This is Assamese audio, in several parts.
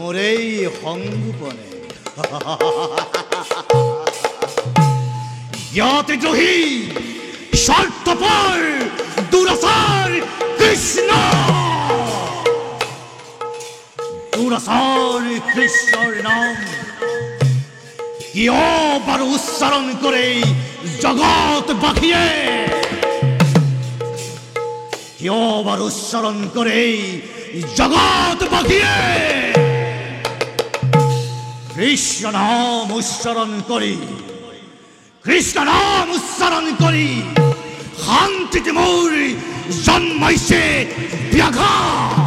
মোৰেই সংগোপনে জ্ঞাতি দ্ৰোহী স্বাৰ্থপৰ দুৰাচাৰ কৃষ্ণ দুৰাচাৰ কৃষ্ণৰ নাম কিয় বাৰু উচ্চাৰণ কৰে জগতবাসীয়ে কিয় বাৰু উচ্চাৰণ কৰে জগতবাসীয়ে কৃষ্ণ নাম উচ্চাৰণ কৰি কৃষ্ণ নাম উচ্চাৰণ কৰি শান্তিতে মোৰ জন্মাইছে ব্যাঘাত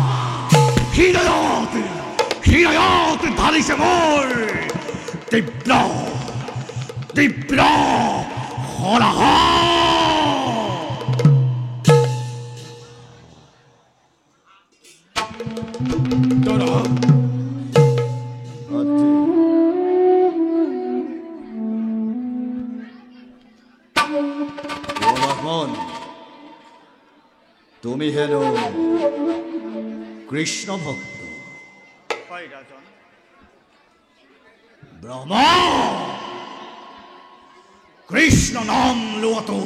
হৃদয়ত ঢালিছে মোৰ তীব্ৰ তীব্ৰ হলাহল তুমি হেনো কৃষ্ণ ভক্ত ব্ৰহ্মা কৃষ্ণ নাম লোৱাটো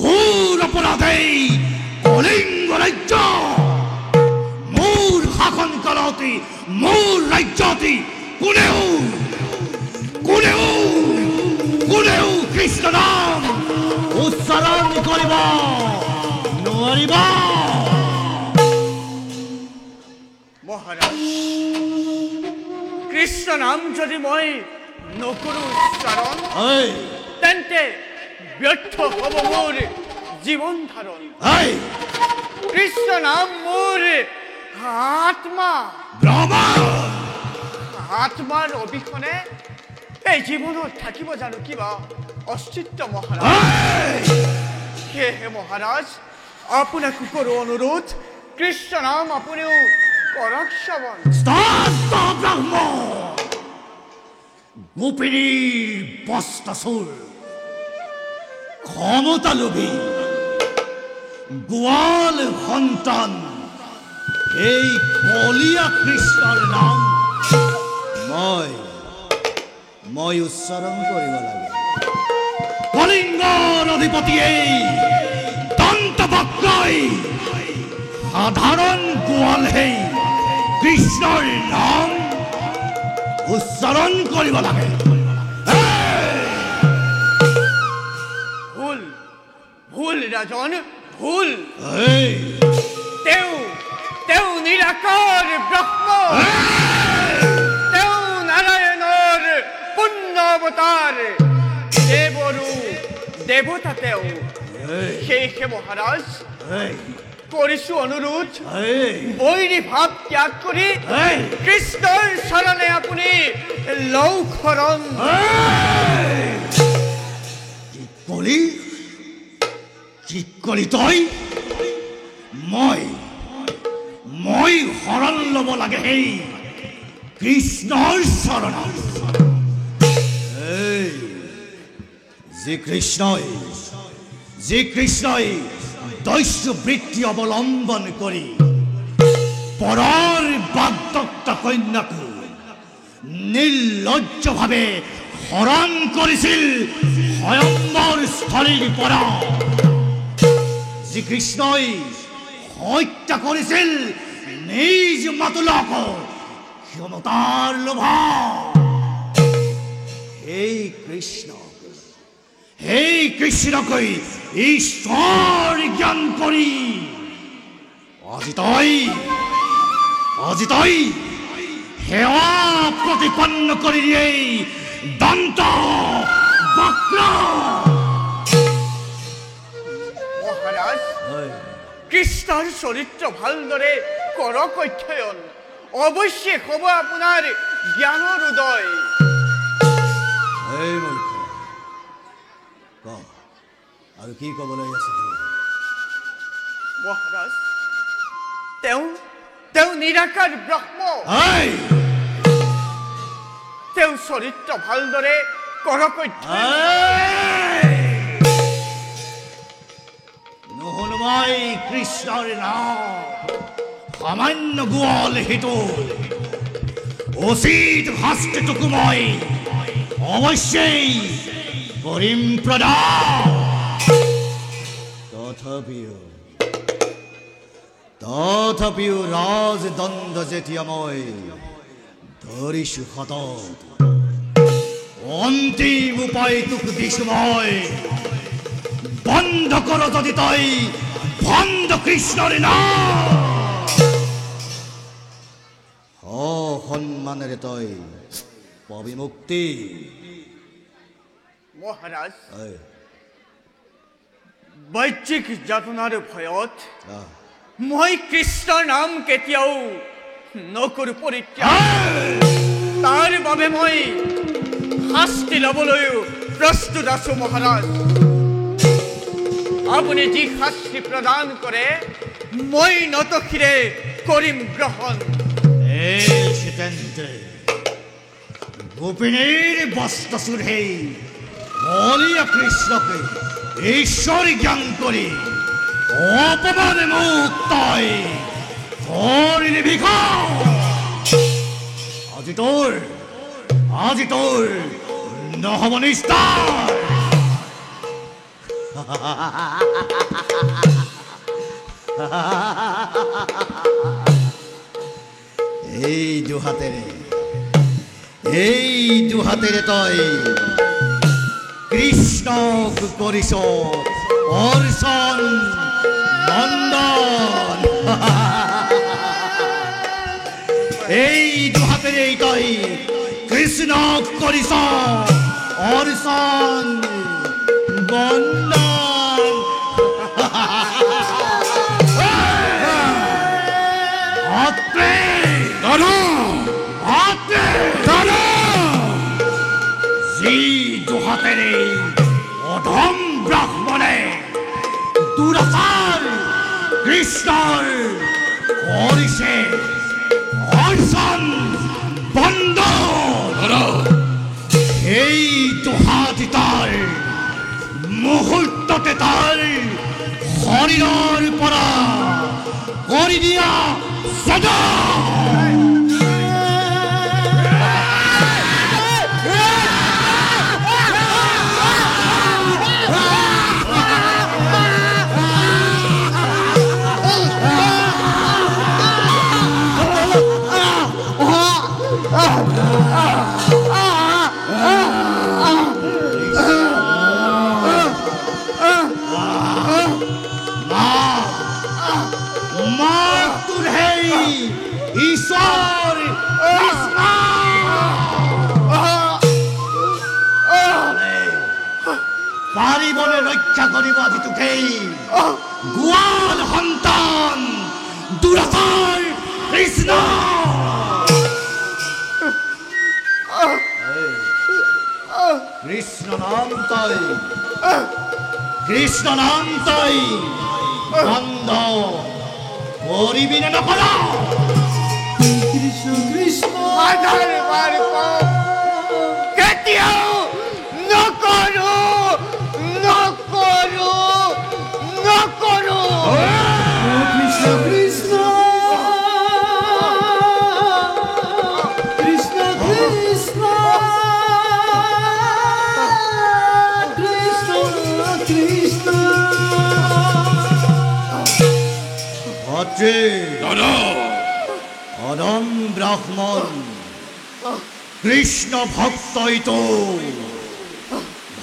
ঘোৰ অপৰাধেই কলিংগ ৰাজ্য মোৰ শাসন কালতে মোৰ ৰাজ্যতে কোনেও কৃষ্ণ নাম উচ্চাৰণ কৰিব নোৱাৰিব মহাৰাজ কৃষ্ণ নাম যদি মই নকৰো উচ্চাৰণ তেন্তে ব্যৰ্থ হ'ব মোৰ জীৱন ধাৰণ কৃষ্ণ নাম মোৰ আত্মা আত্মাৰ অবিহনে এই জীৱনত থাকিব জানো কিবা অস্তিত্ব মহাৰাজ সেয়েহে মহাৰাজ আপোনাক কৰো অনুৰোধ কৃষ্ণ নাম আপুনিও কৰক শ্ৰৱণ ব্ৰহ্ম গোপিনী বস্তাসুৰ ক্ষমতা লোভী গোৱাল সন্তান এই কলিয়া কৃষ্ণৰ নাম মই উচ্চাৰণ কৰিব লাগে কলিংগৰ অধিপতিয়ে দন্তবক্ৰই সাধাৰণ গোৱালহে কৃষ্ণৰ নাম উচ্চাৰণ কৰিব লাগে ভুল ভুল ৰাজন ভুল তেওঁ নিৰাকাৰ ব্ৰহ্ম তেওঁ নাৰায়ণৰ পুণ্য অৱতাৰ দেৱৰো দেৱতা তেওঁ সেয়েহে মহাৰাজ কৰিছো অনুৰোধ বৈৰী ভাৱ ত্যাগ কৰি কৃষ্ণৰ শৰণে আপুনি লও শৰণ কি কলি তই মই শৰণ ল'ব লাগে সেই কৃষ্ণৰ শৰণত যি কৃষ্ণই দস্যু বৃত্তি অৱলম্বন কৰি পৰৰ বাগদত্ত কন্যাকো নিৰ্লজ্জভাৱে হৰণ কৰিছিল স্বয়ম্বৰ স্থলীৰ পৰা যি কৃষ্ণই হত্যা কৰিছিল নিজ মাতুলক ক্ষমতাৰ লোভত সেই কৃষ্ণকৈ ঈশ্বৰ জ্ঞান কৰি আজি তই সেৱা প্ৰতিপন্ন কৰি এই দন্ত বক্ৰ মহাৰাজ কৃষ্ণৰ চৰিত্ৰ ভালদৰে কৰক অধ্যয়ন অৱশ্যে হ'ব আপোনাৰ জ্ঞানৰ উদয় আৰু কি ক'বলৈ আছে মহাৰাজ তেওঁ নিৰাকাৰ ব্ৰহ্ম তেওঁ চৰিত্ৰ ভালদৰে কৰক নহ'লমাই কৃষ্ণৰ নাম সামান্য গোৱাল হিতো উচিত শাস্তিটুকু মই অৱশ্যেই কৰিম প্ৰদান। তথাপিও ৰাজদণ্ড যেতিয়া মই ধৰিছো হাতত, অন্তিম উপায়টোক দিছো মই। বন্ধ কৰ যদি তই ভণ্ড কৃষ্ণৰ নাম, সন্মানেৰে তই পাবি মুক্তি। মহাৰাজ, বাহ্যিক যাতনাৰ ভয়ত মই কৃষ্ণৰ নাম কেতিয়াও নকৰো পৰিত্যাগ। তাৰ বাবে মই শাস্তি ল'বলৈও প্ৰস্তুত আছো মহাৰাজ। আপুনি যি শাস্তি প্ৰদান কৰে মই নতশিৰে কৰিম গ্ৰহণ। গোপিনীৰ বস্ত্ৰচুৰ সেই বলিয়া কৃষ্ণকে ঈশ্বৰ জ্ঞান কৰি অপমানে মোক তই কৰিলি ভিক্ষুক। আজি তোৰ নহব নিস্তাৰ। এই দুহাতেৰে তই কৃষ্ণক কৰিছ অৰ্চন বন্দন। এই দুহাতেৰে তই কৃষ্ণক কৰিছ অৰ্চন বন্দন। যি দুহাতেৰে অধম ব্ৰাহ্মণে দুৰাচাৰ কৃষ্ণৰ কৰিছে অৰ্চন বন্দন, এই দুহাতি তাৰ মুহূৰ্ততে তাৰ শৰীৰৰ পৰা কৰি দিয়া সদা। পাৰিবনে ৰক্ষা কৰিব আজি তোকেই গোৱাল সন্তান দুৰাচাৰ কৃষ্ণ। কৃষ্ণ নাম তই বন্ধ কৰিবি নে নকৰ? কৃষ্ণ কৃষ্ণ কেতিয়াও নকৰো নকৰো নকৰো। কৃষ্ণ কৃষ্ণ কৃষ্ণ কৃষ্ণ কৃষ্ণ কৃষ্ণ। অধম ব্ৰাহ্মণ কৃষ্ণ ভক্তইতো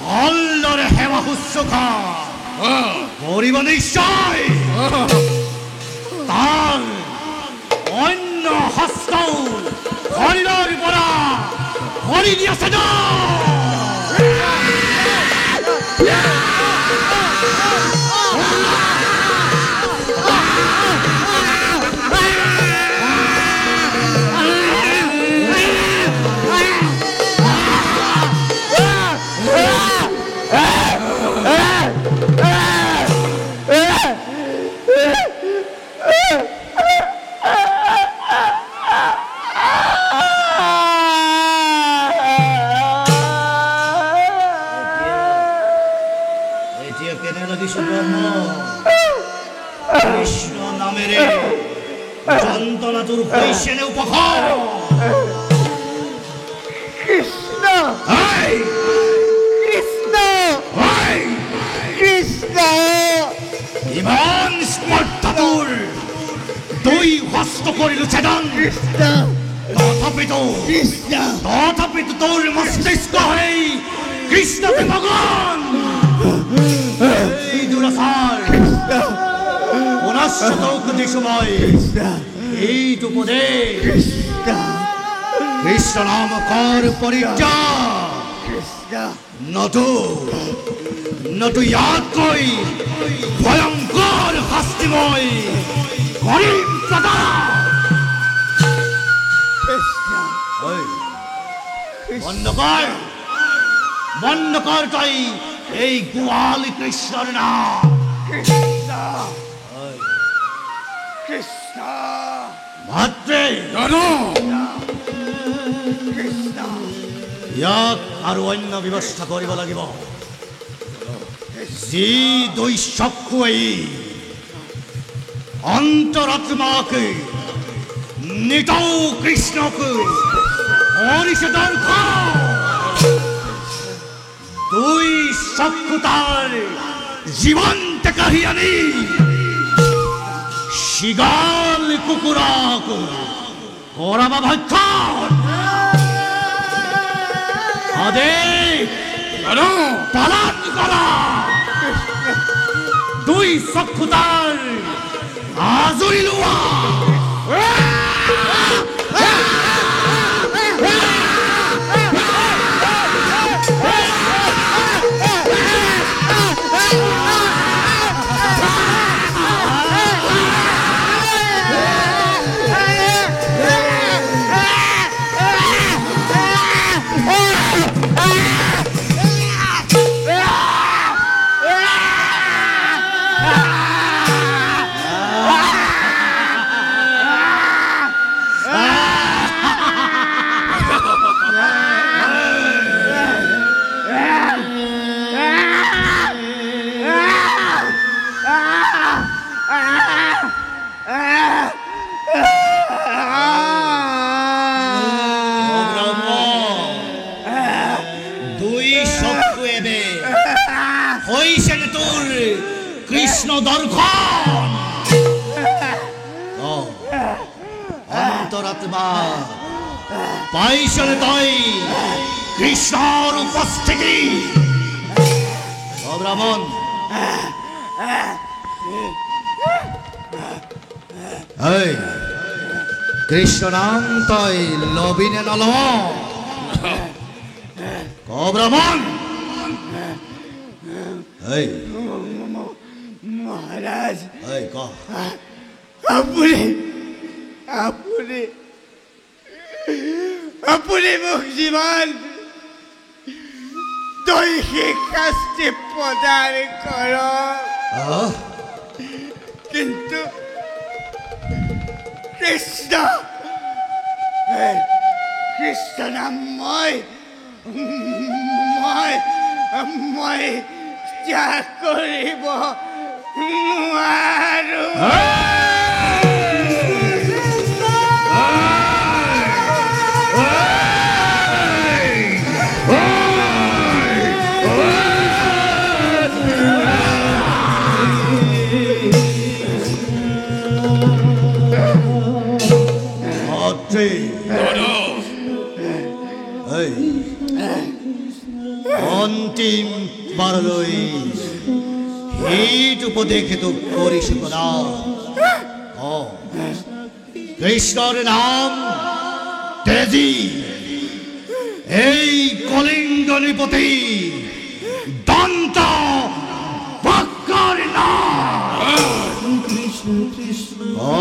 ভালদৰে সেৱা শুশ্ৰূষা কৰিব নিশ্চয়। তাৰ অন্য হস্তও শৰীৰৰ পৰা কৰি দি আছে ন। কৃষ্ণ নামেৰে যন্ত্ৰণাটোৰ হৈছে নে উপশম? কৃষ্ণ কৃষ্ণ তথাপি তো তোর মস্তিষ্ক হয়ে কৃষ্ণকে ভগবান এই দুরাচার পুনশ্চতৌকতি সময় এইটুকু দে কৃষ্ণ নাম কর পরিত্যাগ নটু ইয়াদ কই ভয়ঙ্কর শাস্তিময় করিম প্রতাপ বন্ধ কর তাই এই গোয়াল কৃষ্ণর নাম কৃষ্ণ ভাত্রে ইয়াক আৰু অন্য ব্যৱস্থা কৰিব লাগিব যি দুই চক্ষুৱে অন্তৰাত্মাকে নিতৌ কৃষ্ণকে হৰিষদৰ দুই চক্ষু তাৰ জীৱন্ত কাঢ়ি আনি শিগাল কুকুৰাক কৰাবা ভক্ষণ আদেশ পালন কৰা দুই চক্ষু তাৰ আজৰি লোৱা কৃষ্ণ দর্শন অন্তরাত্মা পাইছনে তই কৃষ্ণর উপস্থিতি ব্রাহ্মণ কৃষ্ণ নাম তই লবিনে নল ব্রাহ্মণ মহারাজ কহ আপুনি মোক যিমান দৈহিক শাস্তি প্ৰদান কৰক কিন্তু কৃষ্ণ নাম মই ত্যাগ কৰিব নোৱাৰো অন্তিম বাৰলৈ হিত উপদেশিত কৰিছো কদা কৃষ্ণৰ নাম তেজী এই কলিঙ্গ নৃপতি দন্ত বক্কৰ নাম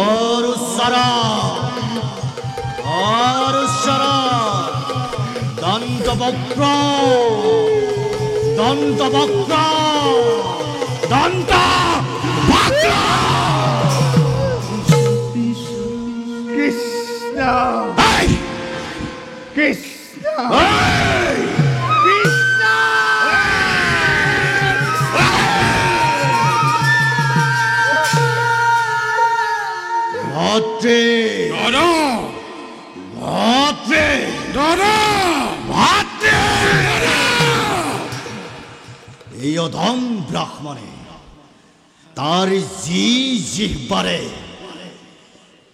অৰুচৰা দন্ত বক্র কৃষ্ণ কৃষ্ণ এই অধম ব্রাহ্মণে তার জি জিহ্বারে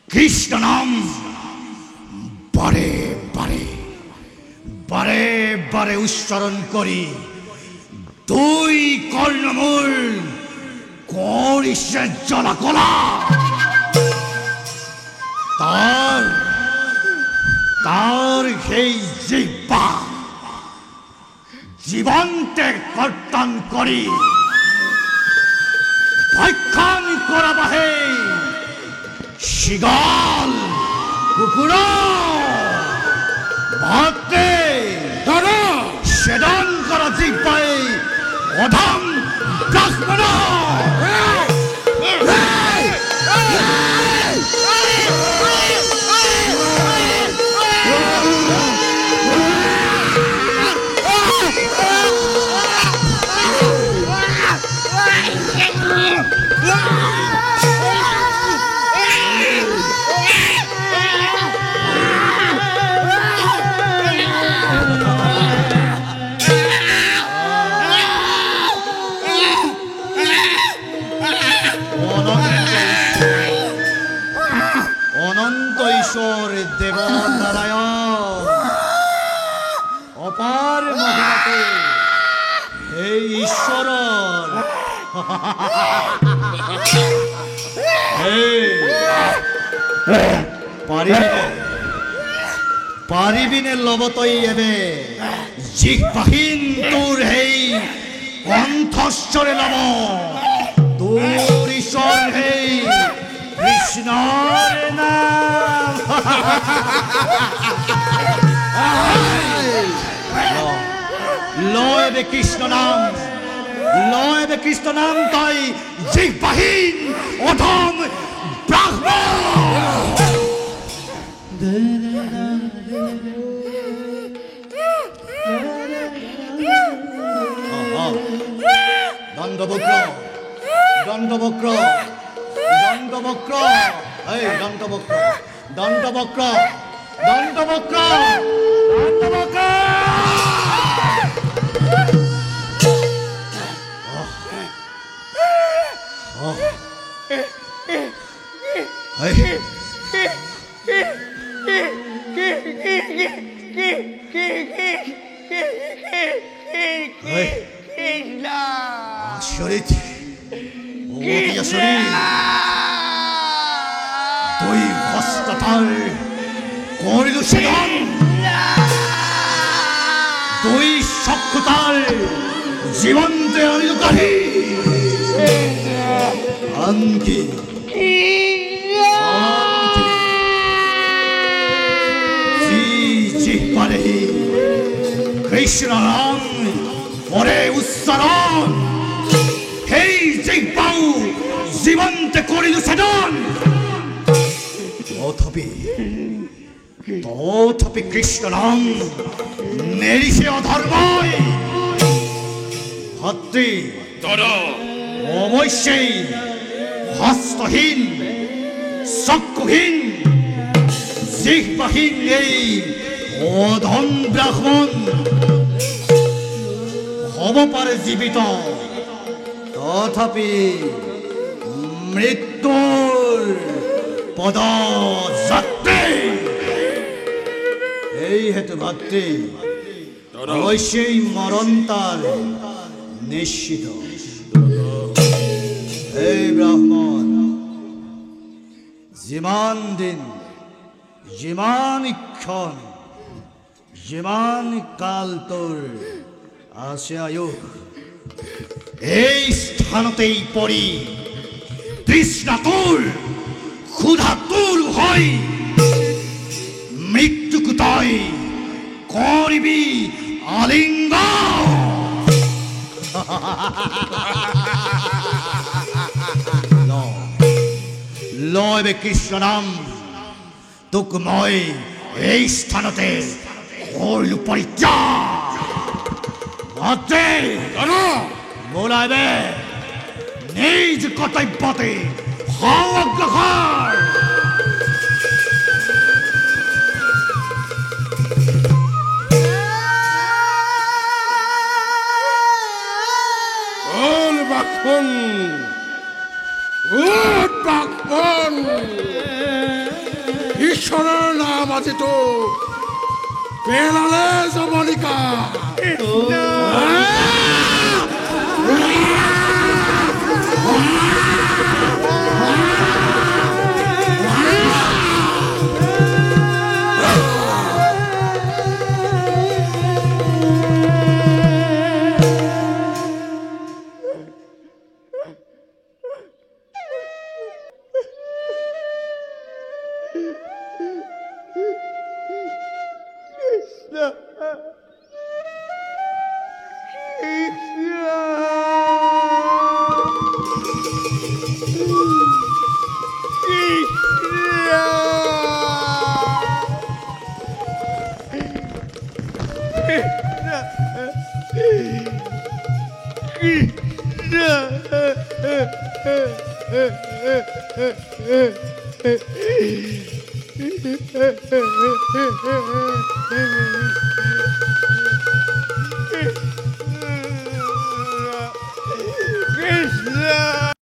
কৃষ্ণ নাম বারে বারে বারে বারে উচ্চারণ করি, দুই কর্ণমূল করিসে জলাকলা। তার তার সেই জিহ্বা জীবন্তে কর্তন করি, ভক্ষণ করা বাহে শিগাল কুকুর ভাতে সেদন করা জিহ্বায় অধম ব্রাহ্মণ। অনন্ত ঈশ্বর দেব নারায়ণ, অপার মহিমাতে এই ঈশ্বর পাৰিবিনে লবতই এবে জিহ্বাহীন তোৰ সেই কণ্ঠস্বৰে লব, তোৰ ঈশ্বৰ সেই কৃষ্ণৰ নাম। লয় বে কৃষ্ণ নাম, লয় বে কৃষ্ণ নাম, তই জিহ্বাহীন অধম ব্রাহ্মণ। দণ্ডবক্র দণ্ডবক্র দণ্ডবক্র, এই দণ্ডবক্র দণ্ডবক্র দণ্ডবক্র দণ্ডবক্র। শরীর শরীর তুই হস্ততার করিল সেদন, তুই সক্ষতার জীবন্তে আনিল কাহি। আনকি জিহ্বারে কৃষ্ণ নাম পরে উচ্চারণ, হেই জিহ্বাউ জীবন্তে করিল সেদন। তথাপি কৃষ্ণ নাম নেরিছে অধর্ময়। ভাতৃ অবশ্যই হস্তহীন চক্ষুহীন জিহ্বাহীন এই অধম ব্রাহ্মণ হব পারে জীবিত, তথাপি মৃত্যুর পদযাত্রী। এই হেতু ভাতৃ অবশ্যই মরণ তার নিশ্চিত। এই ব্রাহ্মণ, যিমান দিন যিমান ক্ষণ যিমান কাল তোর আছে আয়ুষ, এই স্থানতেই পড়ি তৃষ্ণা তোর ক্ষুধা তোর হয়, মৃত্যুকু তই করিবি আলিঙ্গ। লয় বে কৃষ্ণ নাম, তোক মই এই স্থানতে কৰিলো পৰিত্যাগ। বোলাইবে নিজ কৰ্তব্যতে অগ্ৰসৰ। ঈশ্বৰেৰ নাম আছে দুটো পেলালে জবলিকা